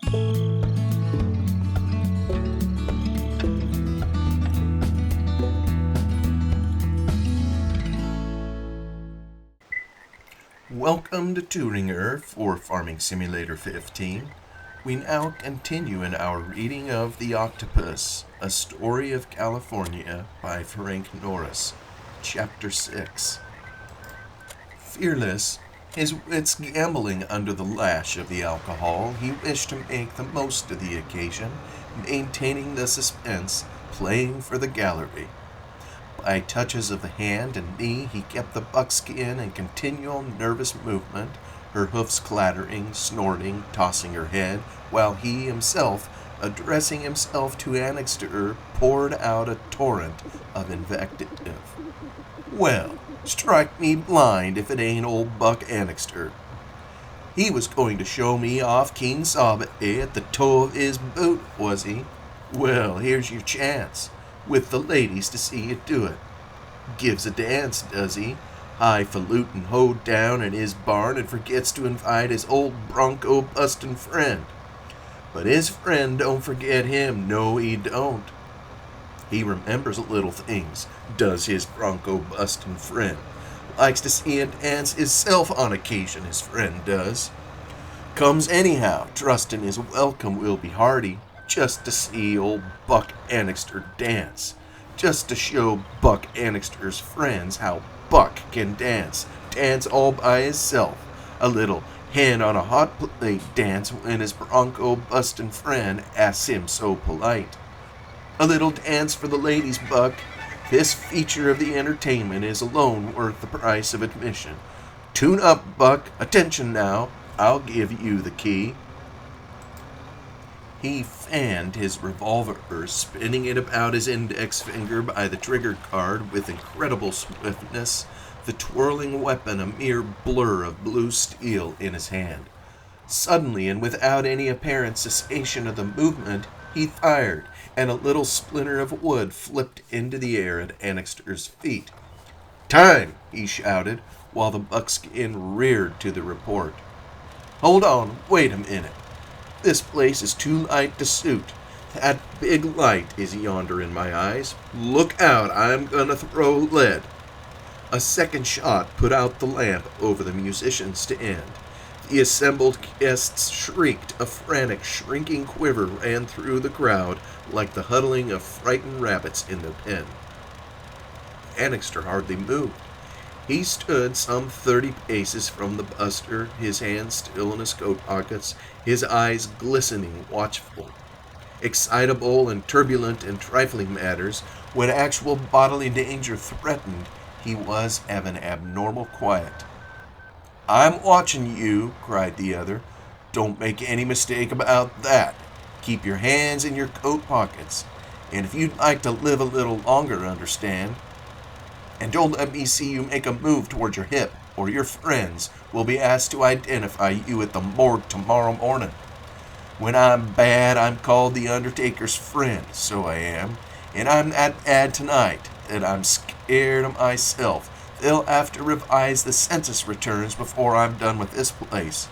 Welcome to Thueringer for Farming Simulator 15. We now continue in our reading of The Octopus, A Story of California by Frank Norris, Chapter 6. Fearless, his wits gambling under the lash of the alcohol, he wished to make the most of the occasion, maintaining the suspense, playing for the gallery. By touches of the hand and knee, he kept the buckskin in continual nervous movement, her hoofs clattering, snorting, tossing her head, while he himself, addressing himself to Annixter, poured out a torrent of invective. Well, strike me blind if it ain't old Buck Annixter. He was going to show me off King Sabe at the toe of his boot, was he? Well, here's your chance, with the ladies to see you do it. Gives a dance, does he? Highfalutin' hoed down in his barn and forgets to invite his old bronco-bustin' friend. But his friend don't forget him, no he don't. He remembers little things, does his bronco-bustin' friend. Likes to see him dance hisself on occasion, his friend does. Comes anyhow, trustin' his welcome will be hearty, just to see old Buck Annixter dance. Just to show Buck Annixter's friends how Buck can dance all by hisself. A little hen on a hot plate dance when his bronco-bustin' friend asks him so polite. A little dance for the ladies, Buck. This feature of the entertainment is alone worth the price of admission. Tune up, Buck. Attention now. I'll give you the key. He fanned his revolver, spinning it about his index finger by the trigger guard with incredible swiftness, the twirling weapon a mere blur of blue steel in his hand. Suddenly, and without any apparent cessation of the movement, he fired, and a little splinter of wood flipped into the air at Annixter's feet. "Time!" he shouted, while the buckskin reared to the report. "Hold on, wait a minute. This place is too light to suit. That big light is yonder in my eyes. Look out, I'm gonna throw lead." A second shot put out the lamp over the musicians to end. The assembled guests shrieked. A frantic, shrinking quiver ran through the crowd like the huddling of frightened rabbits in their pen. Annixter hardly moved. He stood some 30 paces from the buster, his hands still in his coat pockets, his eyes glistening, watchful. Excitable and turbulent in trifling matters, when actual bodily danger threatened, he was of an abnormal quiet. "I'm watching you," cried the other. "Don't make any mistake about that. Keep your hands in your coat pockets. And if you'd like to live a little longer, understand. And don't let me see you make a move toward your hip, or your friends will be asked to identify you at the morgue tomorrow morning. When I'm bad, I'm called the Undertaker's friend, so I am. And I'm that bad tonight that I'm scared of myself. They'll have to revise the census returns before I'm done with this place.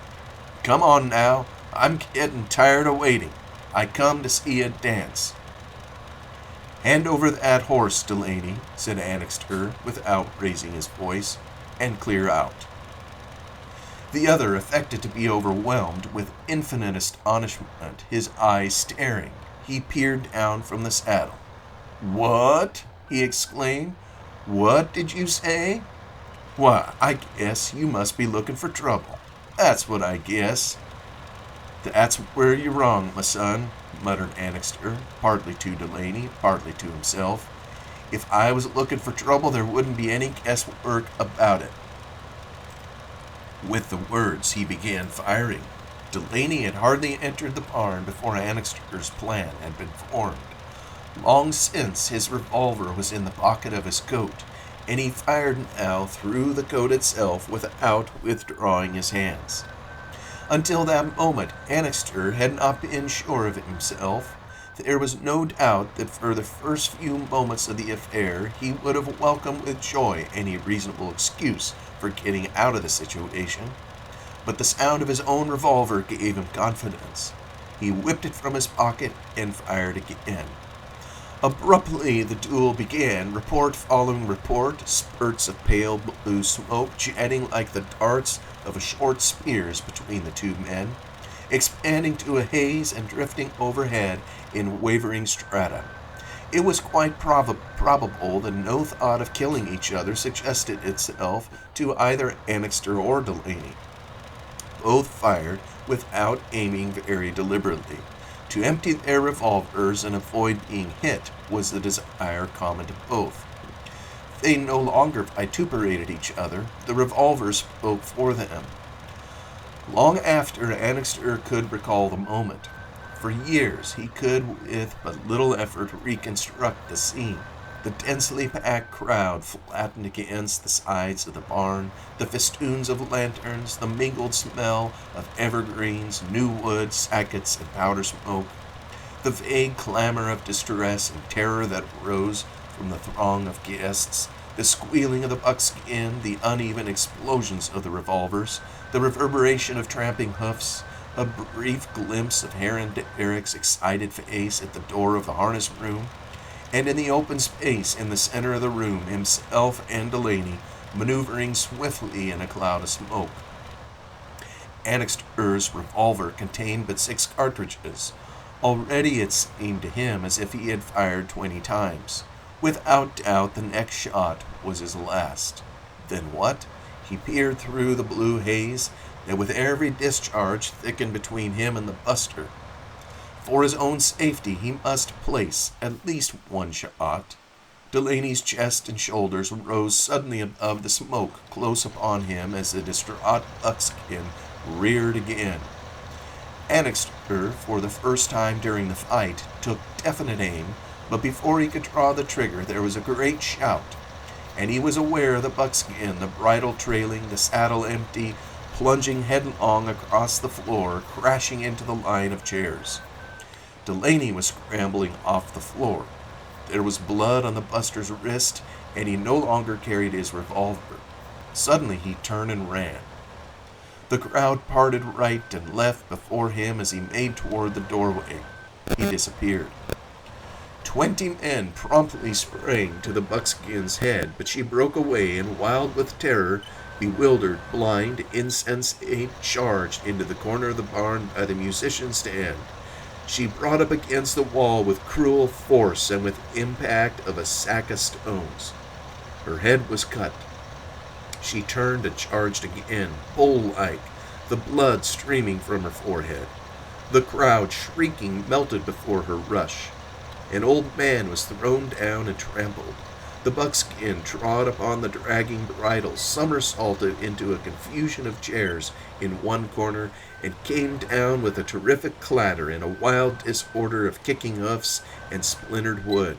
Come on now, I'm getting tired of waiting. I come to see you dance." "Hand over that horse, Delaney," said Annixter, without raising his voice, "and clear out." The other affected to be overwhelmed with infinite astonishment, his eyes staring. He peered down from the saddle. "What?" he exclaimed. "What did you say?" "Why, I guess you must be looking for trouble. That's what I guess." "That's where you're wrong, my son," muttered Annixter, partly to Delaney, partly to himself. "If I was looking for trouble, there wouldn't be any guesswork about it." With the words, he began firing. Delaney had hardly entered the barn before Annixter's plan had been formed. Long since, his revolver was in the pocket of his coat, and he fired now through the coat itself without withdrawing his hands. Until that moment, Annixter had not been sure of himself. There was no doubt that for the first few moments of the affair, he would have welcomed with joy any reasonable excuse for getting out of the situation. But the sound of his own revolver gave him confidence. He whipped it from his pocket and fired again. Abruptly, the duel began, report following report, spurts of pale blue smoke jetting like the darts of short spears between the two men, expanding to a haze and drifting overhead in wavering strata. It was quite probable that no thought of killing each other suggested itself to either Annixter or Delaney. Both fired without aiming very deliberately. To empty their revolvers and avoid being hit was the desire common to both. They no longer vituperated each other. The revolvers spoke for them. Long after Annixter could recall the moment, for years he could with but little effort reconstruct the scene. The densely packed crowd flattened against the sides of the barn, the festoons of lanterns, the mingled smell of evergreens, new wood, sackets, and powder smoke, the vague clamor of distress and terror that rose from the throng of guests, the squealing of the buckskin, the uneven explosions of the revolvers, the reverberation of tramping hoofs, a brief glimpse of Heron Derrick's excited face at the door of the harness room, and in the open space in the center of the room, himself and Delaney maneuvering swiftly in a cloud of smoke. Annixter's revolver contained but 6 cartridges. Already it seemed to him as if he had fired 20 times. Without doubt, the next shot was his last. Then what? He peered through the blue haze that with every discharge thickened between him and the buster. For his own safety, he must place at least one shot. Delaney's chest and shoulders rose suddenly above the smoke close upon him as the distraught buckskin reared again. Annixter, for the first time during the fight, took definite aim, but before he could draw the trigger there was a great shout, and he was aware of the buckskin, the bridle trailing, the saddle empty, plunging headlong across the floor, crashing into the line of chairs. Delaney was scrambling off the floor. There was blood on the buster's wrist, and he no longer carried his revolver. Suddenly he turned and ran. The crowd parted right and left before him as he made toward the doorway. He disappeared. 20 men promptly sprang to the buckskin's head, but she broke away and, wild with terror, bewildered, blind, insensate, charged into the corner of the barn by the musician's stand. She brought up against the wall with cruel force and with impact of a sack of stones. Her head was cut. She turned and charged again, bull-like, the blood streaming from her forehead. The crowd, shrieking, melted before her rush. An old man was thrown down and trampled. The buckskin trod upon the dragging bridle, somersaulted into a confusion of chairs in one corner, and came down with a terrific clatter in a wild disorder of kicking hoofs and splintered wood.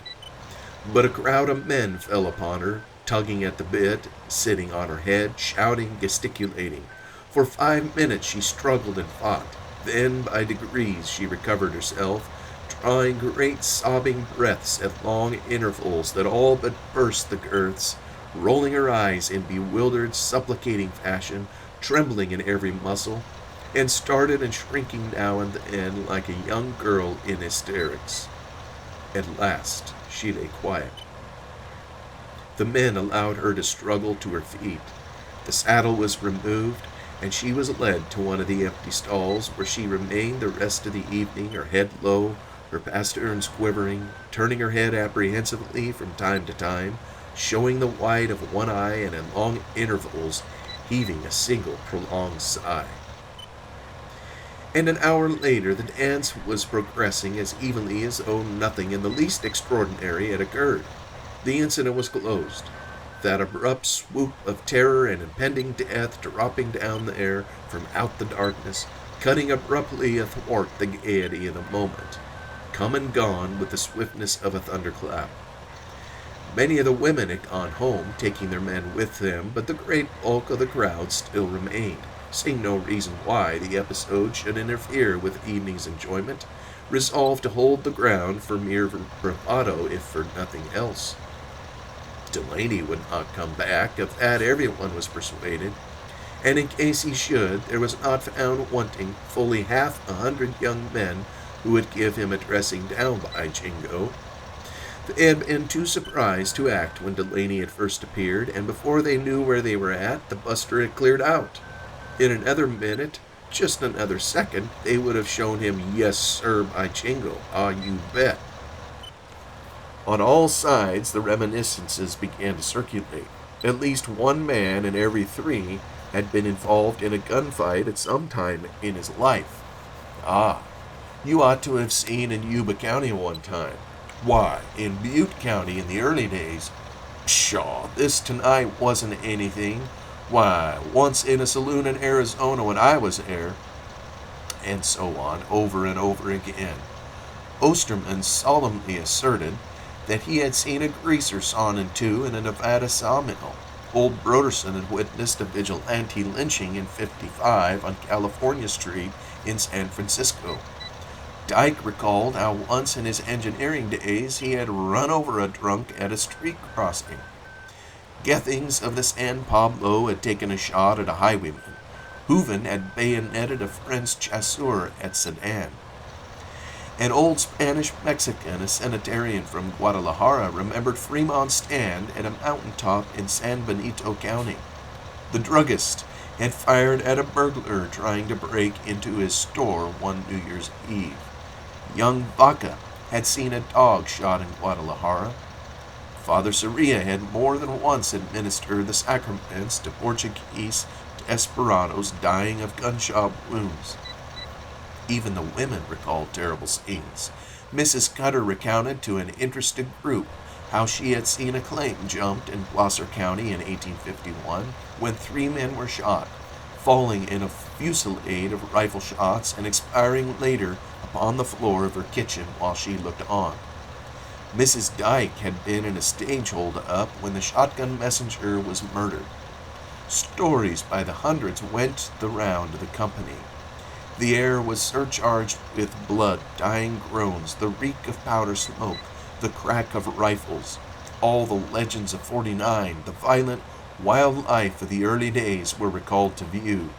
But a crowd of men fell upon her, tugging at the bit, sitting on her head, shouting, gesticulating. For 5 minutes she struggled and fought. Then, by degrees, she recovered herself, drawing great sobbing breaths at long intervals that all but burst the girths, rolling her eyes in bewildered, supplicating fashion, trembling in every muscle, and started and shrinking now and then like a young girl in hysterics. At last she lay quiet. The men allowed her to struggle to her feet. The saddle was removed, and she was led to one of the empty stalls, where she remained the rest of the evening, her head low, her pasterns quivering, turning her head apprehensively from time to time, showing the white of one eye, and in long intervals heaving a single prolonged sigh. And an hour later the dance was progressing as evenly as though nothing in the least extraordinary had occurred. The incident was closed. That abrupt swoop of terror and impending death dropping down there from out the darkness, cutting abruptly athwart the gaiety in a moment, come and gone with the swiftness of a thunderclap. Many of the women had gone home, taking their men with them, but the great bulk of the crowd still remained, seeing no reason why the episode should interfere with the evening's enjoyment, resolved to hold the ground for mere bravado, if for nothing else. Delaney would not come back, of that everyone was persuaded, and in case he should, there was not found wanting fully 100 young men who would give him a dressing down by Jingo. They had been too surprised to act when Delaney had first appeared, and before they knew where they were at, the buster had cleared out. In another minute, just another second, they would have shown him yes sir by Jingo, ah you bet. On all sides, the reminiscences began to circulate. At least one man in every three had been involved in a gunfight at some time in his life. Ah, you ought to have seen in Yuba County one time. Why, in Butte County in the early days. Pshaw, this tonight wasn't anything. Why, once in a saloon in Arizona when I was there. And so on, over and over again. Osterman solemnly asserted that he had seen a greaser sawn in two in a Nevada sawmill. Old Broderson had witnessed a vigilante lynching in '55 on California Street in San Francisco. Dyke recalled how once in his engineering days he had run over a drunk at a street crossing. Gethings of the San Pablo had taken a shot at a highwayman. Hooven had bayoneted a French chasseur at Sedan. An old Spanish-Mexican, a Sanitarian from Guadalajara, remembered Fremont's stand at a mountaintop in San Benito County. The druggist had fired at a burglar trying to break into his store one New Year's Eve. Young Vaca had seen a dog shot in Guadalajara. Father Soria had more than once administered the sacraments to Portuguese desperados dying of gunshot wounds. Even the women recalled terrible scenes. Mrs. Cutter recounted to an interested group how she had seen a claim jumped in Placer County in 1851 when 3 men were shot, falling in a fusillade of rifle shots and expiring later upon the floor of her kitchen while she looked on. Mrs. Dyke had been in a stage hold-up when the shotgun messenger was murdered. Stories by the hundreds went the round of the company. The air was surcharged with blood, dying groans, the reek of powder smoke, the crack of rifles. All the legends of '49, the violent, wild life of the early days were recalled to view,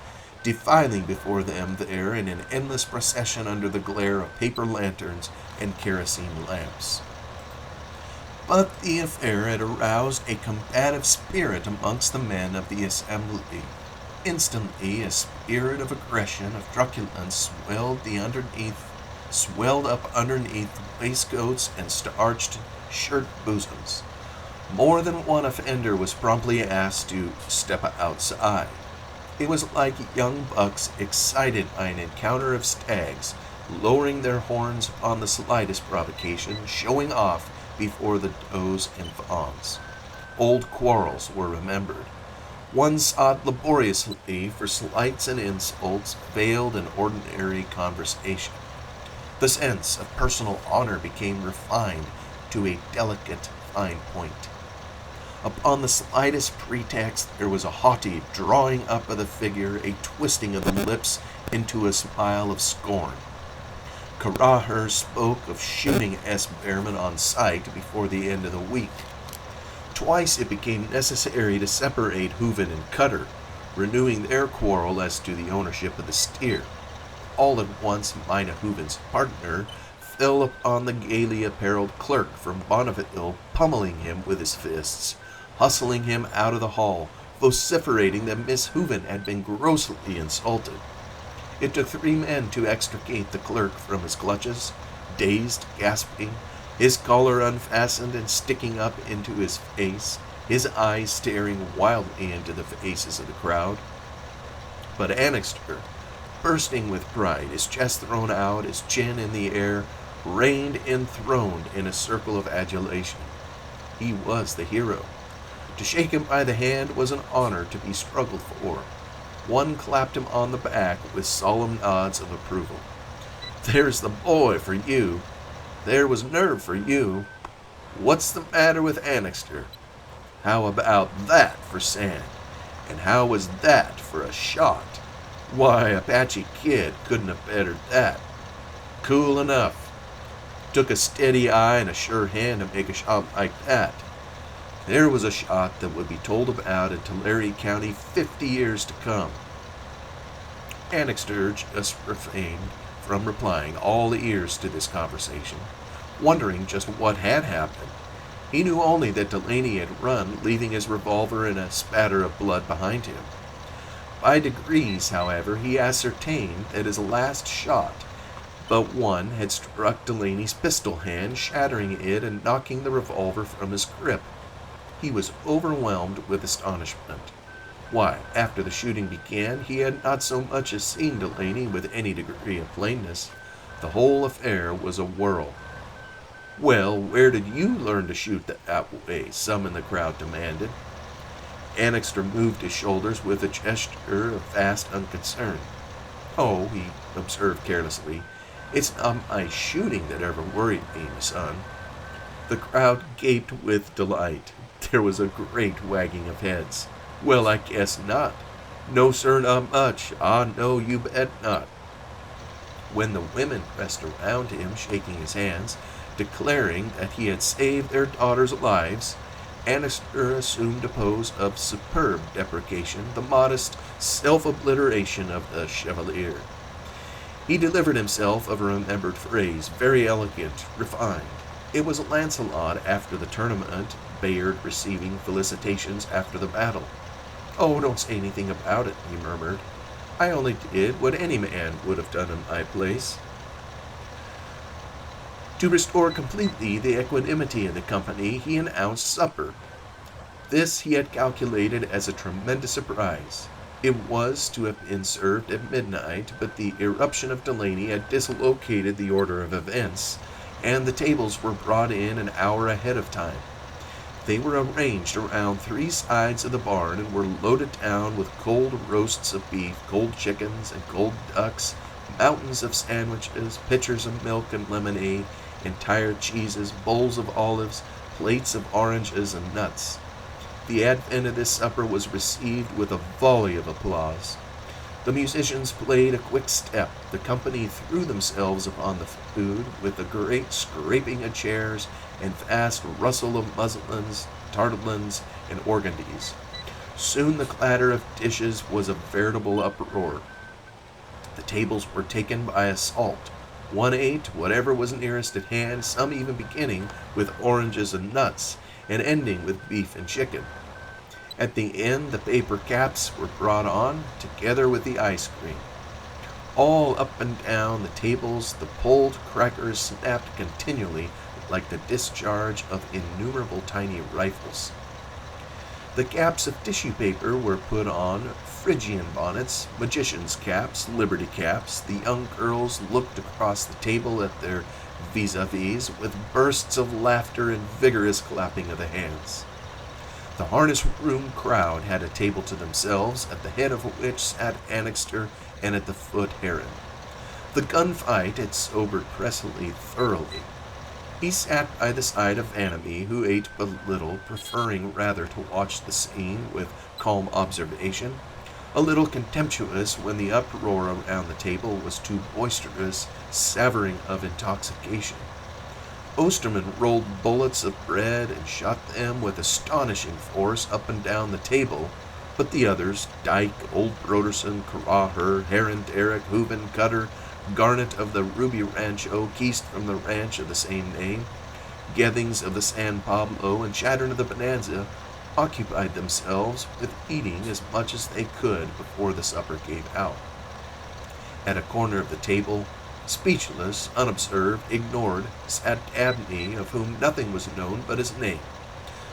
defiling before them there in an endless procession under the glare of paper lanterns and kerosene lamps. But the affair had aroused a combative spirit amongst the men of the assembly. Instantly, a spirit of aggression, of truculence, swelled up underneath waistcoats and starched shirt bosoms. More than one offender was promptly asked to step outside. It was like young bucks excited by an encounter of stags, lowering their horns upon the slightest provocation, showing off before the does and fawns. Old quarrels were remembered. One sought laboriously for slights and insults veiled in ordinary conversation. The sense of personal honor became refined to a delicate fine point. Upon the slightest pretext there was a haughty drawing up of the figure, a twisting of the lips into a smile of scorn. Karaher spoke of shooting S. Behrman on sight before the end of the week. Twice it became necessary to separate Hooven and Cutter, renewing their quarrel as to the ownership of the steer. All at once Mina Hooven's partner fell upon the gaily apparelled clerk from Bonneville, pummeling him with his fists, hustling him out of the hall, vociferating that Miss Hooven had been grossly insulted. It took 3 men to extricate the clerk from his clutches, dazed, gasping, his collar unfastened and sticking up into his face, his eyes staring wildly into the faces of the crowd. But Annixter, bursting with pride, his chest thrown out, his chin in the air, reigned enthroned in a circle of adulation. He was the hero. To shake him by the hand was an honor to be struggled for. One clapped him on the back with solemn nods of approval. "There's the boy for you. There was nerve for you. What's the matter with Annixter? How about that for sand? And how was that for a shot? Why, Apache Kid couldn't have bettered that. Cool enough. Took a steady eye and a sure hand to make a shot like that. There was a shot that would be told about in Tulare County 50 years to come." Annixter just refrained from replying, all ears to this conversation, wondering just what had happened. He knew only that Delaney had run, leaving his revolver and a spatter of blood behind him. By degrees, however, he ascertained that his last shot but one had struck Delaney's pistol hand, shattering it and knocking the revolver from his grip. He was overwhelmed with astonishment. Why, after the shooting began, he had not so much as seen Delaney with any degree of plainness. The whole affair was a whirl. "Well, where did you learn to shoot that way?" some in the crowd demanded. Annixter moved his shoulders with a gesture of vast unconcern. "Oh," he observed carelessly, "it's not my shooting that ever worried me, my son." The crowd gaped with delight. There was a great wagging of heads. "Well, I guess not." "No, sir, not much." "Ah, no, you bet not." When the women pressed around him, shaking his hands, declaring that he had saved their daughters' lives, Annixter assumed a pose of superb deprecation, the modest self-obliteration of the chevalier. He delivered himself of a remembered phrase, very elegant, refined. It was Lancelot after the tournament, Bayard receiving felicitations after the battle. "Oh, don't say anything about it," he murmured. "I only did what any man would have done in my place." To restore completely the equanimity of the company, he announced supper. This he had calculated as a tremendous surprise. It was to have been served at midnight, but the irruption of Delaney had dislocated the order of events, and the tables were brought in an hour ahead of time. They were arranged around three sides of the barn and were loaded down with cold roasts of beef, cold chickens, and cold ducks, mountains of sandwiches, pitchers of milk and lemonade, entire cheeses, bowls of olives, plates of oranges and nuts. The advent of this supper was received with a volley of applause. The musicians played a quick step. The company threw themselves upon the food with a great scraping of chairs and vast rustle of muslins, tarlans, and organdies. Soon the clatter of dishes was a veritable uproar. The tables were taken by assault. One ate whatever was nearest at hand, some even beginning with oranges and nuts, and ending with beef and chicken. At the end, the paper caps were brought on, together with the ice cream. All up and down the tables, the pulled crackers snapped continually like the discharge of innumerable tiny rifles. The caps of tissue paper were put on, Phrygian bonnets, magician's caps, liberty caps. The young girls looked across the table at their vis-a-vis with bursts of laughter and vigorous clapping of the hands. The harness room crowd had a table to themselves, at the head of which sat Annixter and at the foot Heron. The gunfight had sobered Presley thoroughly. He sat by the side of Vanamy, who ate but little, preferring rather to watch the scene with calm observation, a little contemptuous when the uproar around the table was too boisterous, savoring of intoxication. Osterman rolled bullets of bread and shot them with astonishing force up and down the table, but the others, Dyke, Old Broderson, Caraher, Heron, Derrick, Hooven, Cutter, Garnet of the Ruby Rancho, Keast from the ranch of the same name, Gethings of the San Pablo, and Chattern of the Bonanza, occupied themselves with eating as much as they could before the supper gave out. At a corner of the table, speechless, unobserved, ignored, sat Dabney, of whom nothing was known but his name,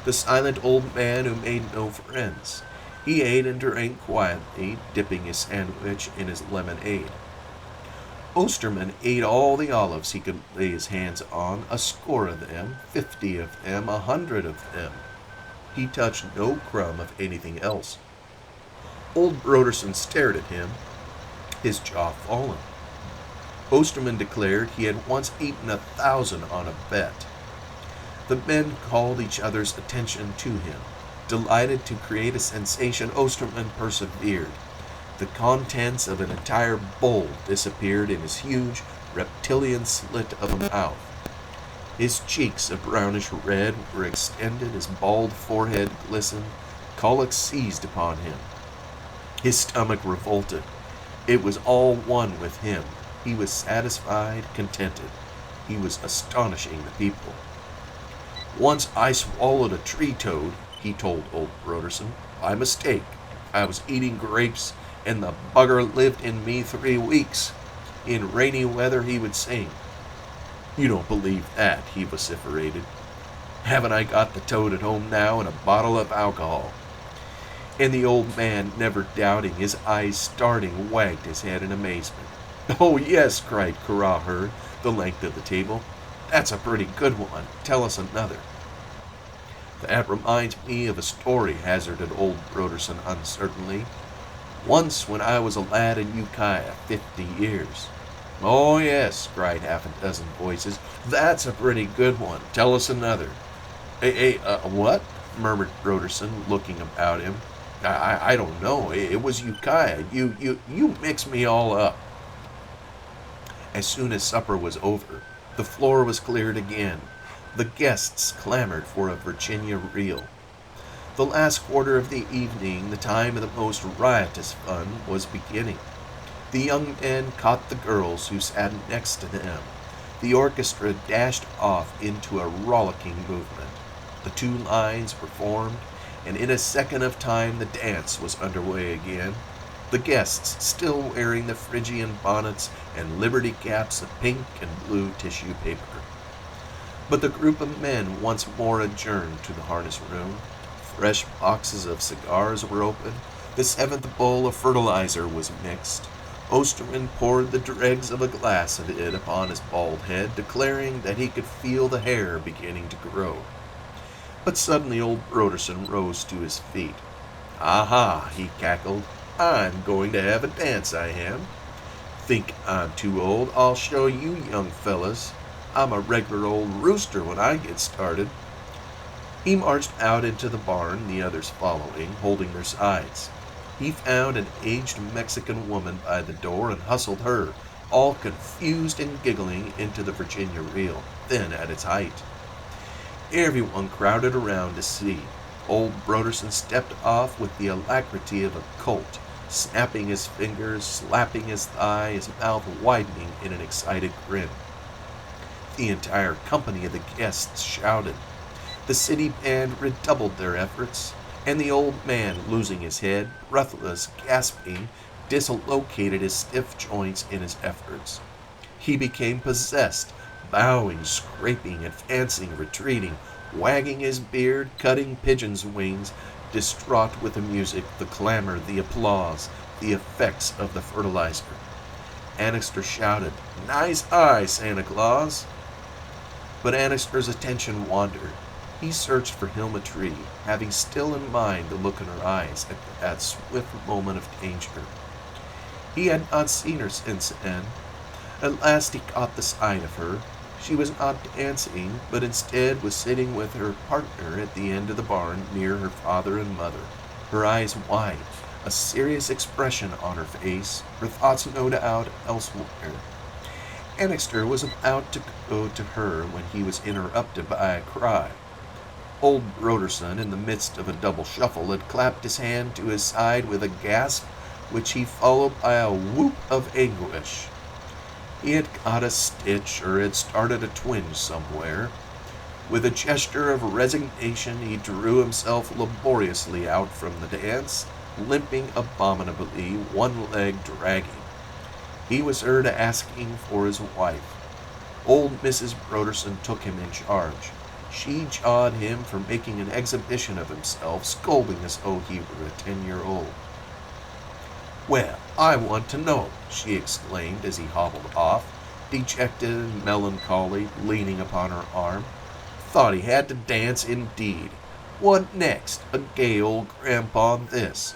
the silent old man who made no friends. He ate and drank quietly, dipping his sandwich in his lemonade. Osterman ate all the olives he could lay his hands on, a score of them, 50 of them, 100 of them. He touched no crumb of anything else. Old Broderson stared at him, his jaw fallen. Osterman declared he had once eaten 1,000 on a bet. The men called each other's attention to him. Delighted to create a sensation, Osterman persevered. The contents of an entire bowl disappeared in his huge, reptilian slit of a mouth. His cheeks, a brownish red, were extended, his bald forehead glistened, colic seized upon him. His stomach revolted. It was all one with him. He was satisfied, contented. He was astonishing the people. "Once I swallowed a tree toad," he told old Broderson, "by mistake. I was eating grapes, and the bugger lived in me 3 weeks. In rainy weather he would sing." "You don't believe that," he vociferated. "Haven't I got the toad at home now and a bottle of alcohol?" And the old man, never doubting, his eyes starting, wagged his head in amazement. "Oh, yes," cried Caraher, the length of the table. "That's a pretty good one. Tell us another." "That reminds me of a story," hazarded old Broderson uncertainly. "Once when I was a lad in Ukiah, 50 years. "Oh, yes," cried half a dozen voices. "That's a pretty good one. Tell us another." What?" murmured Broderson, looking about him. I don't know. It was Ukiah. You mix me all up." As soon as supper was over, the floor was cleared again. The guests clamored for a Virginia reel. The last quarter of the evening, the time of the most riotous fun, was beginning. The young men caught the girls who sat next to them. The orchestra dashed off into a rollicking movement. The 2 lines were formed, and in a second of time the dance was underway again. The guests still wearing the Phrygian bonnets and liberty caps of pink and blue tissue paper. But the group of men once more adjourned to the harness room. Fresh boxes of cigars were opened. The 7th bowl of fertilizer was mixed. Osterman poured the dregs of a glass of it upon his bald head, declaring that he could feel the hair beginning to grow. But suddenly old Broderson rose to his feet. "Aha," he cackled. "I'm going to have a dance, I am. Think I'm too old? I'll show you young fellas. I'm a regular old rooster when I get started." He marched out into the barn, the others following, holding their sides. He found an aged Mexican woman by the door and hustled her, all confused and giggling, into the Virginia reel, then at its height. Everyone crowded around to see. Old Broderson stepped off with the alacrity of a colt, snapping his fingers, slapping his thigh, his mouth widening in an excited grin. The entire company of the guests shouted. The city band redoubled their efforts, and the old man, losing his head, breathless, gasping, dislocated his stiff joints in his efforts. He became possessed, bowing, scraping, advancing, retreating, wagging his beard, cutting pigeons' wings, distraught with the music, the clamor, the applause, the effects of the fertilizer. Annixter shouted, "Nice eye, Santa Claus!" But Annixter's attention wandered. He searched for Hilma Tree, having still in mind the look in her eyes at that swift moment of danger. He had not seen her since then. At last he caught the sight of her. She was not dancing, but instead was sitting with her partner at the end of the barn near her father and mother, her eyes wide, a serious expression on her face, her thoughts no doubt elsewhere. Annixter was about to go to her when he was interrupted by a cry. Old Broderson, in the midst of a double shuffle, had clapped his hand to his side with a gasp, which he followed by a whoop of anguish. He had got a stitch or had started a twinge somewhere. With a gesture of resignation, he drew himself laboriously out from the dance, limping abominably, one leg dragging. He was heard asking for his wife. Old Mrs. Broderson took him in charge. She jawed him for making an exhibition of himself, scolding as though he were a 10-year-old. "Well, I want to know," she exclaimed as he hobbled off, dejected and melancholy, leaning upon her arm. "Thought he had to dance indeed. What next? A gay old grandpa this.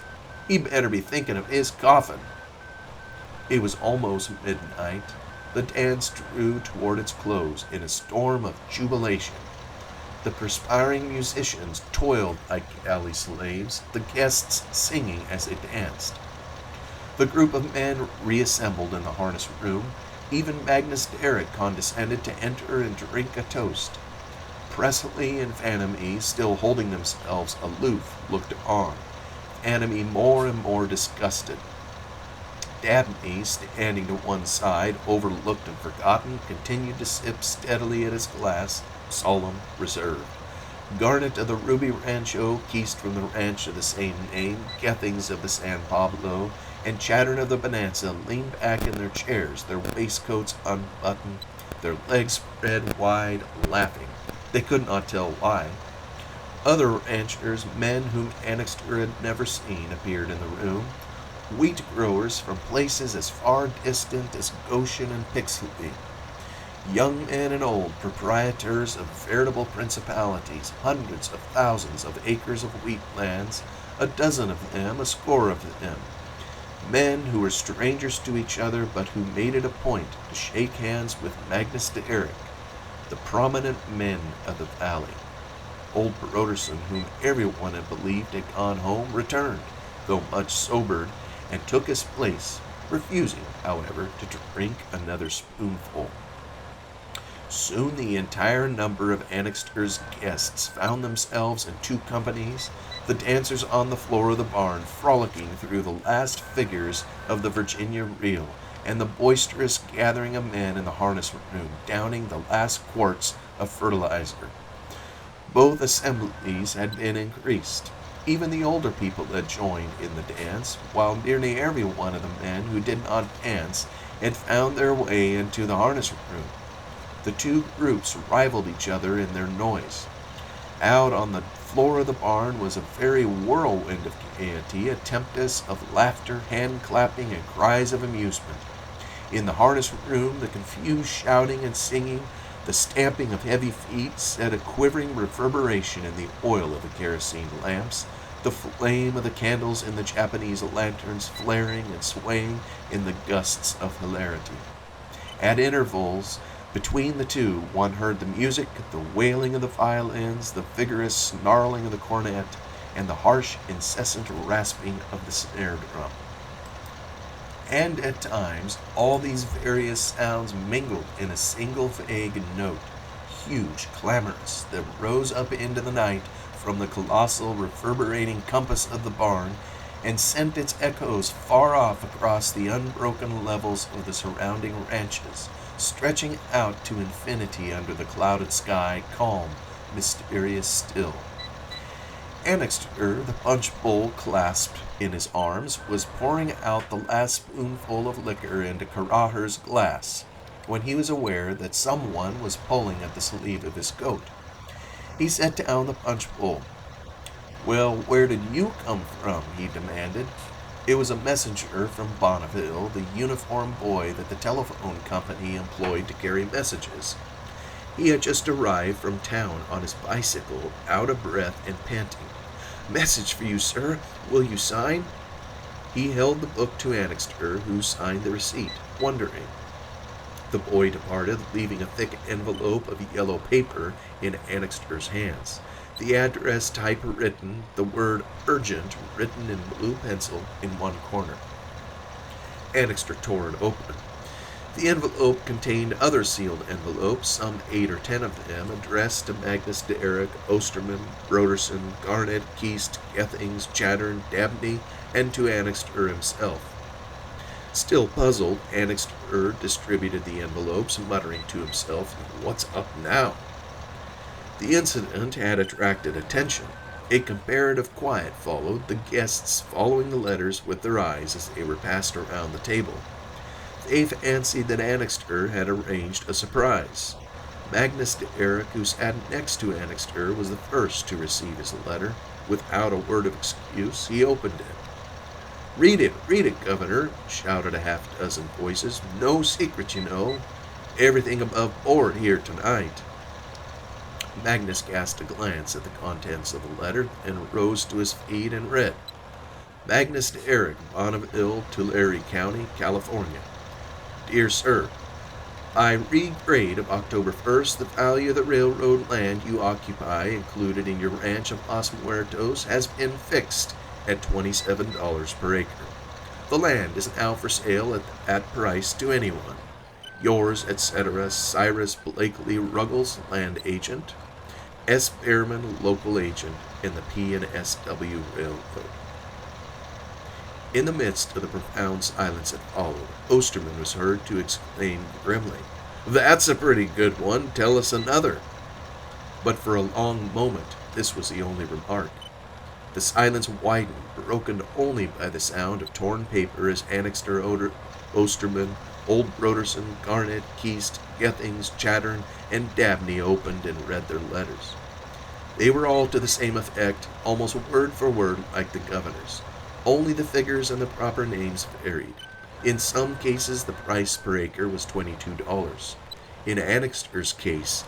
He better be thinking of his coffin." It was almost midnight. The dance drew toward its close in a storm of jubilation. The perspiring musicians toiled like galley slaves, the guests singing as they danced. The group of men reassembled in the harness room. Even Magnus Derrick condescended to enter and drink a toast. Presley and Vanamy, still holding themselves aloof, looked on, Vanamy more and more disgusted. Dabney, standing to one side, overlooked and forgotten, continued to sip steadily at his glass, solemn, reserved. Garnet of the Ruby Rancho, Keast from the ranch of the same name, Gethings of the San Pablo, and Chattern of the Bonanza leaned back in their chairs, their waistcoats unbuttoned, their legs spread wide, laughing. They could not tell why. Other ranchers, men whom Annixter had never seen, appeared in the room. Wheat growers from places as far distant as Goshen and Pixley. Young men and old, proprietors of veritable principalities, hundreds of thousands of acres of wheat lands, a dozen of them, a score of them. Men who were strangers to each other, but who made it a point to shake hands with Magnus de Eric, the prominent men of the valley. Old Broderson, whom everyone had believed had gone home, returned, though much sobered, and took his place, refusing, however, to drink another spoonful. Soon the entire number of Annixter's guests found themselves in two companies, the dancers on the floor of the barn frolicking through the last figures of the Virginia reel, and the boisterous gathering of men in the harness room downing the last quarts of fertilizer. Both assemblies had been increased. Even the older people had joined in the dance, while nearly every one of the men who did not dance had found their way into the harness room. The two groups rivaled each other in their noise. Out on the floor of the barn was a very whirlwind of gaiety, a tempest of laughter, hand-clapping, and cries of amusement. In the harness room, the confused shouting and singing, the stamping of heavy feet set a quivering reverberation in the oil of the kerosene lamps, the flame of the candles in the Japanese lanterns flaring and swaying in the gusts of hilarity. At intervals, between the two, one heard the music, the wailing of the violins, the vigorous snarling of the cornet, and the harsh, incessant rasping of the snare drum. And at times, all these various sounds mingled in a single vague note, huge, clamorous, that rose up into the night from the colossal, reverberating compass of the barn, and sent its echoes far off across the unbroken levels of the surrounding ranches, stretching out to infinity under the clouded sky, calm, mysterious still. Annixter, the punch bowl clasped in his arms, was pouring out the last spoonful of liquor into Karaher's glass, when he was aware that someone was pulling at the sleeve of his coat. He set down the punch bowl. "Well, where did you come from?" he demanded. It was a messenger from Bonneville, the uniformed boy that the telephone company employed to carry messages. He had just arrived from town on his bicycle, out of breath and panting. "Message for you, sir. Will you sign?" He held the book to Annixter, who signed the receipt, wondering. The boy departed, leaving a thick envelope of yellow paper in Annixter's hands. The address typewritten, the word urgent written in blue pencil in one corner. Annixter tore it open. The envelope contained other sealed envelopes, some 8 or 10 of them, addressed to Magnus de Eric, Osterman, Broderson, Garnet, Keast, Gethings, Chattern, Dabney, and to Annixter himself. Still puzzled, Annixter distributed the envelopes, muttering to himself, "What's up now?" The incident had attracted attention. A comparative quiet followed, the guests following the letters with their eyes as they were passed around the table. They fancied that Annixter had arranged a surprise. Magnus de Eric, who sat next to Annixter, was the first to receive his letter. Without a word of excuse, he opened it. Read it, Governor," shouted a half-dozen voices. "No secret, you know. Everything above board here tonight." Magnus cast a glance at the contents of the letter, and rose to his feet and read. Magnus de Eric, Bonneville, Tulare County, California. Dear Sir, I regrade of October 1st, the value of the railroad land you occupy, included in your ranch of Los Muertos, has been fixed at $27 per acre. The land is now for sale at that price to anyone. Yours, etc., Cyrus Blakely Ruggles, Land Agent. S. Behrman, Local Agent in the P&SW Railroad. In the midst of the profound silence that followed, Osterman was heard to exclaim grimly, "That's a pretty good one. Tell us another." But for a long moment, this was the only remark. The silence widened, broken only by the sound of torn paper as Annixter, Osterman, Old Broderson, Garnett, Keast, Gethings, Chattern, and Dabney opened and read their letters. They were all to the same effect, almost word for word like the governor's. Only the figures and the proper names varied. In some cases, the price per acre was $22. In Annixter's case,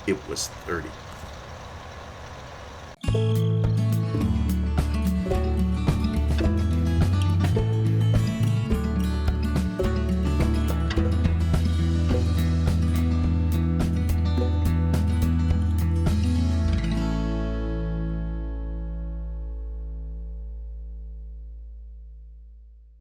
it was $30.